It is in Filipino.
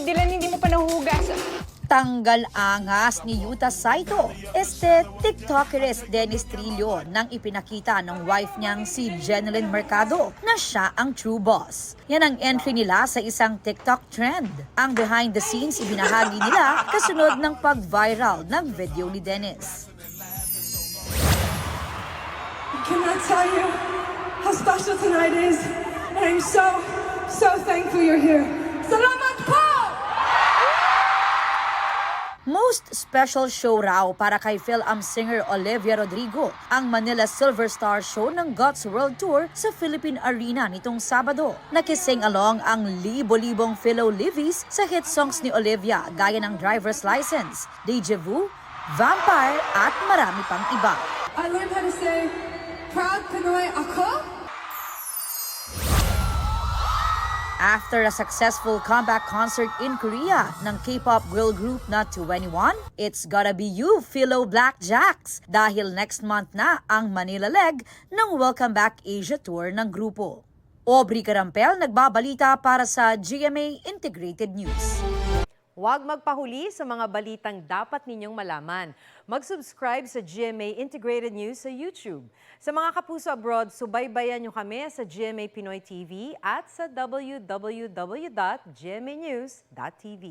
Dylan, hindi mo pa nahuhugas. Tanggal angas ni Yuta Saito, TikTokeres Dennis Trillo nang ipinakita ng wife niyang si Jeneline Mercado na siya ang true boss. Yan ang entry nila sa isang TikTok trend. Ang behind the scenes ibinahagi nila kasunod ng pag-viral ng video ni Dennis. I cannot tell you how special tonight is, and I'm so thankful you're here. Salamat po! Most special show raw para kay Phil-Am singer Olivia Rodrigo ang Manila Silver Star Show ng God's World Tour sa Philippine Arena nitong Sabado. Nakising along ang libo-libong Philo Livies sa hit songs ni Olivia gaya ng Driver's License, Deja Vu, Vampire at marami pang iba. I learned how to say, proud Pinoy ako. After a successful comeback concert in Korea ng K-pop girl group na 2NE1, it's gotta be you, Philo Blackjacks, dahil next month na ang Manila leg ng Welcome Back Asia Tour ng grupo. Aubrey Carampel nagbabalita para sa GMA Integrated News. Huwag magpahuli sa mga balitang dapat ninyong malaman. Mag-subscribe sa GMA Integrated News sa YouTube. Sa mga kapuso abroad, subaybayan nyo kami sa GMA Pinoy TV at sa www.gmanews.tv.